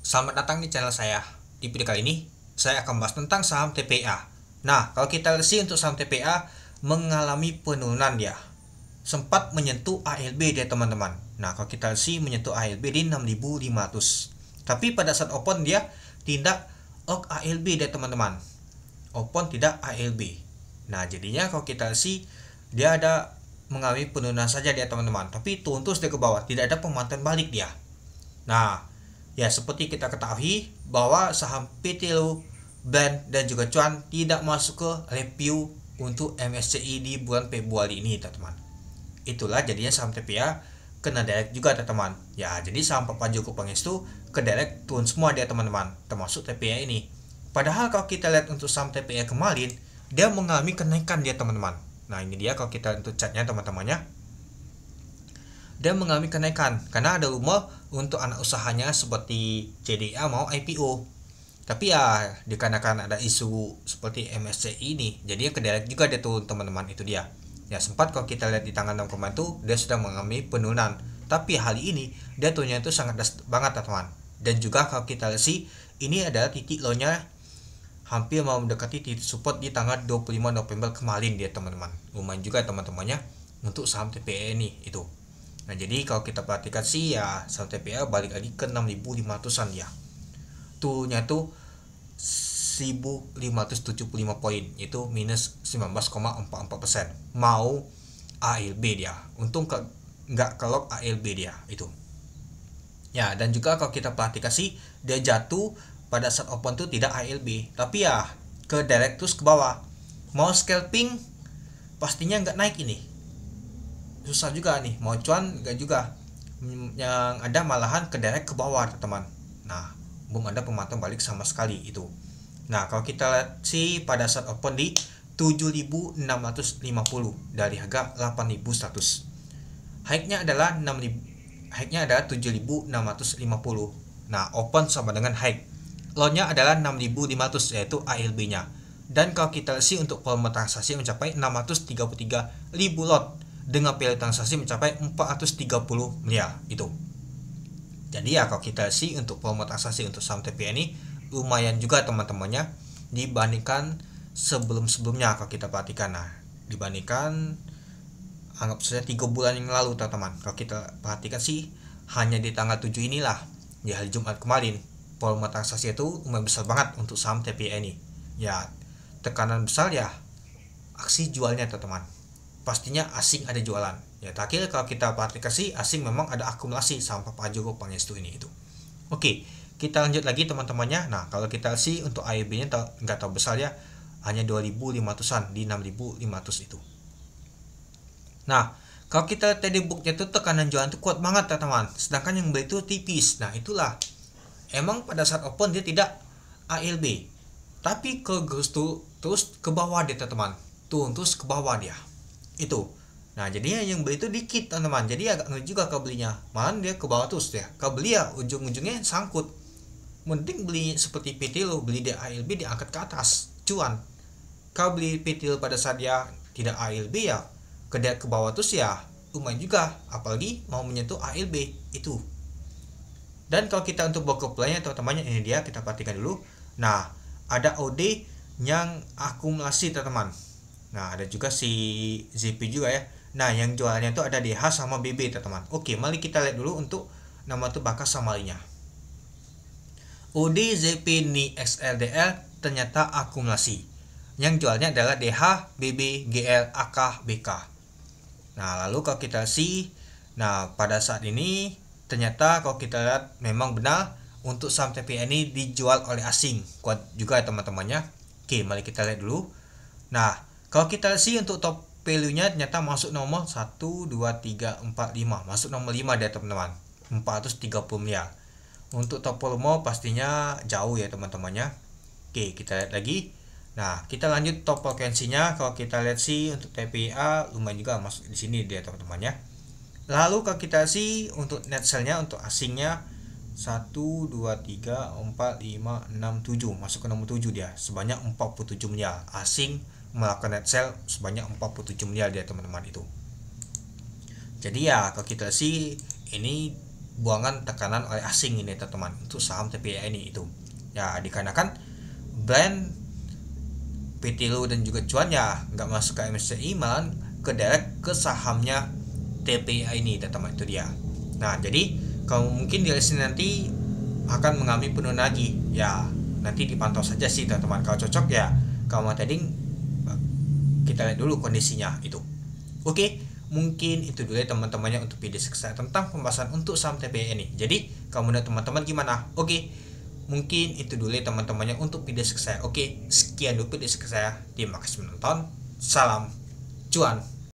Selamat datang di channel saya. Di video kali ini, saya akan bahas tentang saham TPA. Nah, kalau kita lihat sih untuk saham TPA mengalami penurunan dia. Sempat menyentuh ALB dia teman-teman. Nah, kalau kita lihat sih menyentuh ALB di 6.500. Tapi pada saat open dia tidak ALB dia teman-teman. Open tidak ALB. Nah, jadinya kalau kita lihat sih dia ada mengalami penurunan saja dia teman-teman. Tapi turun terus dia ke bawah, tidak ada pemantauan balik dia. Nah, ya, seperti kita ketahui bahwa saham PT Lu, Blend, dan juga Cuan tidak masuk ke review untuk MSCI di bulan Februari ini, teman-teman. Itulah jadinya saham TPA kena direct juga, teman-teman. Ya, jadi saham Pak Joko Pangestu ke direct turun semua dia, teman-teman, termasuk TPA ini. Padahal kalau kita lihat untuk saham TPA kemarin, dia mengalami kenaikan dia, teman-teman. Nah, ini dia kalau kita untuk chartnya, teman-temannya. Dia mengalami kenaikan karena ada rumor untuk anak usahanya seperti CDA mau IPO. Tapi ya dikarenakan ada isu seperti MSCI ini, jadi ke direct juga dia turun, teman-teman. Itu dia. Ya, sempat kalau kita lihat di tanggal 6 kemarin itu dia sudah mengalami penurunan. Tapi hari ini dia turunnya itu sangat banget, teman-teman. Dan juga kalau kita lihat sih ini adalah titik low-nya hampir mau mendekati titik support di tanggal 25 November kemarin dia, teman-teman. Lumayan juga teman-temannya untuk saham TPA ini itu. Nah, jadi kalau kita perhatikan sih ya saham TPA balik lagi ke 6.500-an ya. Turunnya tuh 1.575 poin, itu minus 19,44%. Mau ALB dia. Untung nggak kelok ALB dia itu. Ya, dan juga kalau kita perhatikan sih dia jatuh pada saat open tuh tidak ALB, tapi ya ke direct terus ke bawah. Mau scalping pastinya nggak naik ini. Susah juga nih, mau cuan enggak juga, yang ada malahan ke direct ke bawah, teman. Nah, belum ada pemantauan balik sama sekali itu. Nah, kalau kita lihat sih pada saat open di 7.650 dari harga 8.100, high-nya adalah 7.650. Nah, open sama dengan high, low-nya adalah 6.500 yaitu ALB-nya. Dan kalau kita lihat sih untuk volume transaksi mencapai 633.000 lot dengan value transaksi mencapai 430 miliar itu. Jadi ya kalau kita sih untuk volume transaksi untuk saham TPA ini lumayan juga, teman-temannya, dibandingkan sebelum-sebelumnya. Kalau kita perhatikan, nah, dibandingkan anggap saja 3 bulan yang lalu, teman-teman. Kalau kita perhatikan sih hanya di tanggal 7 inilah, di hari Jumat kemarin, volume transaksi itu lumayan besar banget untuk saham TPA ini. Ya, tekanan besar ya aksi jualnya, teman-teman. Pastinya asing ada jualan. Ya, terakhir kalau kita perhatikan sih asing memang ada akumulasi sampai Pak Joko Pangestu ini itu. Oke, kita lanjut lagi, teman-temannya. Nah, kalau kita sih untuk AIB-nya nggak tahu besar ya, hanya 2.500-an di 6.500 itu. Nah, kalau kita lihat tadi booknya itu tekanan jualan itu kuat banget, teman-teman. Sedangkan yang beli itu tipis. Nah, itulah. Emang pada saat open dia tidak ALB. Tapi terus ke bawah dia, teman-teman. Turun terus ke bawah dia. Itu. Nah, jadinya yang beli itu dikit, teman-teman. Jadi agak ngeri juga kebelinya. Malah dia ke bawah terus ya. Kebeli ya ujung-ujungnya sangkut. Mending beli seperti PT Lu, beli di ALB diangkat ke atas, cuan. Kalau beli PT Lu pada saat dia tidak ALB ya ke bawah terus ya lumayan juga, apalagi mau menyentuh ALB itu. Dan kalau kita untuk broker play-nya, teman-temannya, ini dia kita perhatikan dulu. Nah, ada OD yang akumulasi, teman-teman. Nah, ada juga si ZP juga ya. Nah, yang jualannya itu ada DH sama BB, teman-teman. Oke, mari kita lihat dulu untuk nama itu bakas samarinya. OD ZP ni XLDL ternyata akumulasi. Yang jualnya adalah DH, BB, GL, AK, BK. Nah, lalu kalau kita nah, pada saat ini ternyata kalau kita lihat memang benar untuk saham TPA ini dijual oleh asing. Kuat juga, teman-temannya. Oke, mari kita lihat dulu. Nah, kalau kita sih untuk top value-nya ternyata masuk nomor 1, 2, 3, 4, 5. Masuk nomor 5 dia, teman-teman. 430 miliar. Untuk top volume pastinya jauh ya, teman-temannya. Oke, kita lihat lagi. Nah, kita lanjut top frekuensinya. Kalau kita lihat sih untuk TPA lumayan juga masuk di sini dia, teman-temannya. Lalu kalau kita sih untuk net sell-nya untuk asingnya 1, 2, 3, 4, 5, 6, 7. Masuk ke nomor 7 dia. Sebanyak 47 miliar. Asing melakukan net sell sebanyak 47 miliar dia, teman-teman itu. Jadi ya kalau kita sih ini buangan tekanan oleh asing ini teman-teman untuk saham TPI ini itu. Ya dikarenakan brand PT Lu dan juga Cuan ya nggak masuk ke MSCI, malah ke direct ke sahamnya TPI ini teman-teman, itu dia. Nah jadi kalau mungkin di sini nanti akan mengalami penurunan lagi ya, nanti dipantau saja sih teman-teman. Kalau cocok ya kalau mau trading kita lihat dulu kondisinya itu. Oke, mungkin itu dulu ya teman-temannya untuk video saya tentang pembahasan untuk saham TPI ini. Jadi kalau menurut teman-teman gimana? Oke, mungkin itu dulu ya teman-temannya untuk video saya. Oke, sekian dulu video saya. Terima kasih menonton. Salam cuan.